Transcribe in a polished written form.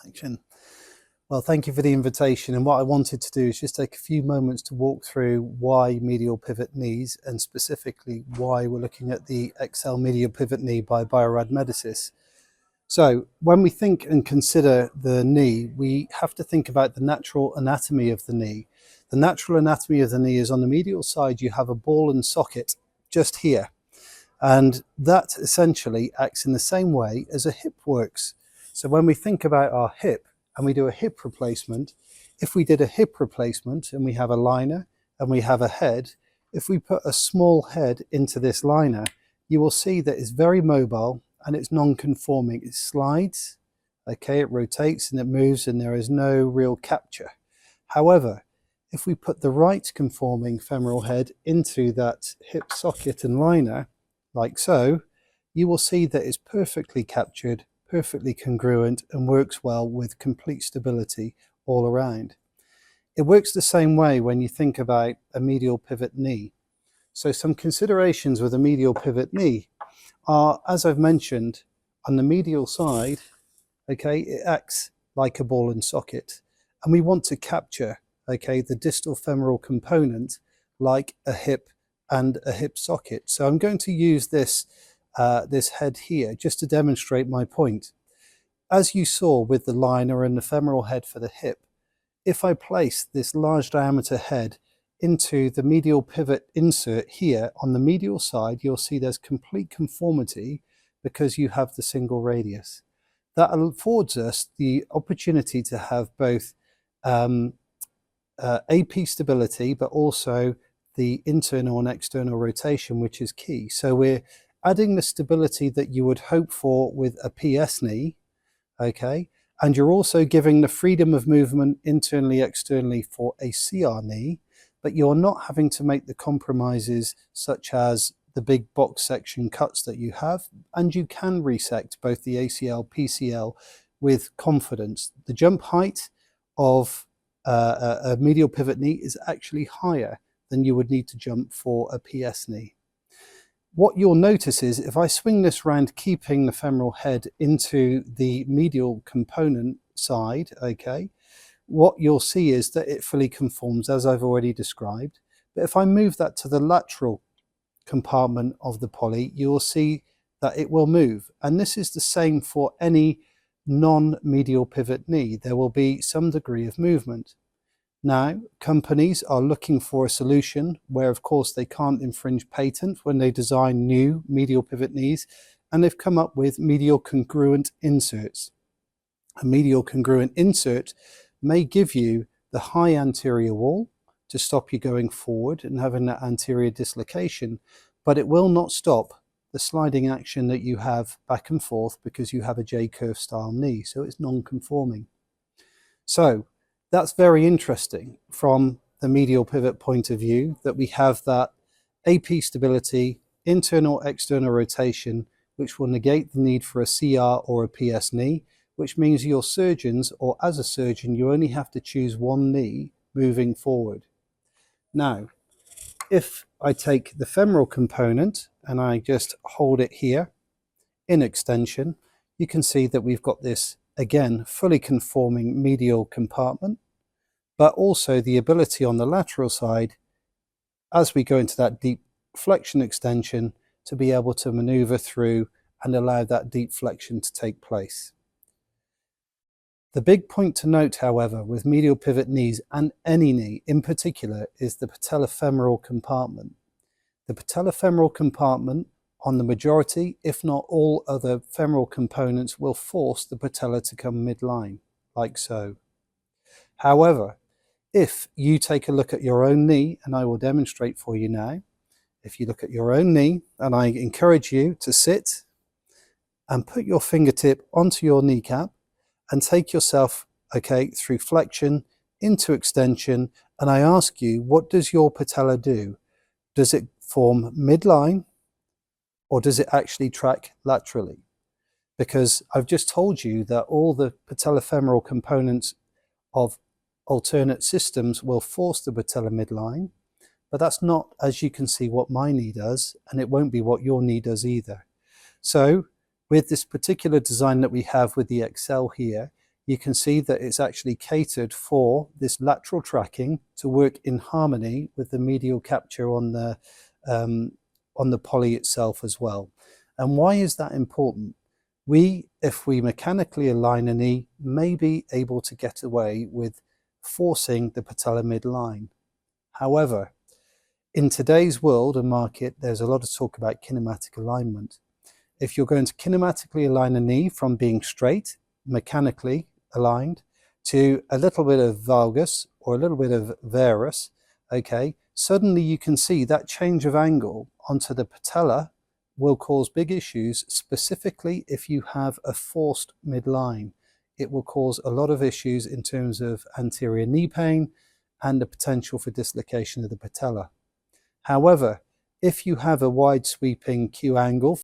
Action. Well, thank you for the invitation. And what I wanted to do is just take a few moments to walk through why medial pivot knees, and specifically why we're looking at the EXCEL Medial Pivot Knee by Biorad Medicis. So when we think and consider the knee, we have to think about the natural anatomy of the knee. The natural anatomy of the knee is on the medial side, you have a ball and socket just here. And that essentially acts in the same way as a hip works. So when we think about our hip and we do a hip replacement, if we did a hip replacement and we have a liner and we have a head, if we put a small head into this liner, you will see that it's very mobile and it's non-conforming. It slides, okay, it rotates and it moves, and there is no real capture. However, if we put the right conforming femoral head into that hip socket and liner, like so, you will see that it's perfectly captured, perfectly congruent, and works well with complete stability all around. It works the same way when you think about a medial pivot knee. So some considerations with a medial pivot knee are, as I've mentioned, on the medial side, okay, it acts like a ball and socket, and we want to capture, okay, the distal femoral component like a hip and a hip socket. So I'm going to use this this head here just to demonstrate my point. As you saw with the liner and the femoral head for the hip, if I place this large diameter head into the medial pivot insert here on the medial side, you'll see there's complete conformity because you have the single radius. That affords us the opportunity to have both AP stability, but also the internal and external rotation, which is key. So we're adding the stability that you would hope for with a PS knee, okay? And you're also giving the freedom of movement internally, externally for a CR knee, but you're not having to make the compromises such as the big box section cuts that you have, and you can resect both the ACL, PCL with confidence. The jump height of a medial pivot knee is actually higher than you would need to jump for a PS knee. What you'll notice is if I swing this round, keeping the femoral head into the medial component side, okay, what you'll see is that it fully conforms as I've already described. But if I move that to the lateral compartment of the poly, you'll see that it will move. And this is the same for any non-medial pivot knee. There will be some degree of movement. Now, companies are looking for a solution where, of course, they can't infringe patent when they design new medial pivot knees, and they've come up with medial congruent inserts. A medial congruent insert may give you the high anterior wall to stop you going forward and having that anterior dislocation, but it will not stop the sliding action that you have back and forth because you have a J-curve style knee, so it's non-conforming. So that's very interesting from the medial pivot point of view, that we have that AP stability, internal, external rotation, which will negate the need for a CR or a PS knee, which means your surgeons, or as a surgeon, you only have to choose one knee moving forward. Now, if I take the femoral component and I just hold it here in extension, you can see that we've got this, again, fully conforming medial compartment, but also the ability on the lateral side, as we go into that deep flexion extension, to be able to maneuver through and allow that deep flexion to take place. The big point to note, however, with medial pivot knees, and any knee in particular, is the patellofemoral compartment. The patellofemoral compartment on the majority, if not all other femoral components, will force the patella to come midline, like so. However, if you take a look at your own knee, and I will demonstrate for you now, if you look at your own knee, and I encourage you to sit and put your fingertip onto your kneecap and take yourself, okay, through flexion into extension, and I ask you, what does your patella do? Does it form midline, or does it actually track laterally? Because I've just told you that all the patellofemoral components of alternate systems will force the patella midline, but that's not, as you can see, what my knee does, and it won't be what your knee does either. So with this particular design that we have with the EXCEL here, you can see that it's actually catered for this lateral tracking to work in harmony with the medial capture on the poly itself as well. And why is that important? If we mechanically align a knee, may be able to get away with forcing the patellar midline. However, in today's world and market, there's a lot of talk about kinematic alignment. If you're going to kinematically align a knee from being straight, mechanically aligned, to a little bit of valgus or a little bit of varus, okay, suddenly you can see that change of angle onto the patella will cause big issues, specifically if you have a forced midline. It will cause a lot of issues in terms of anterior knee pain and the potential for dislocation of the patella. However, if you have a wide sweeping Q angle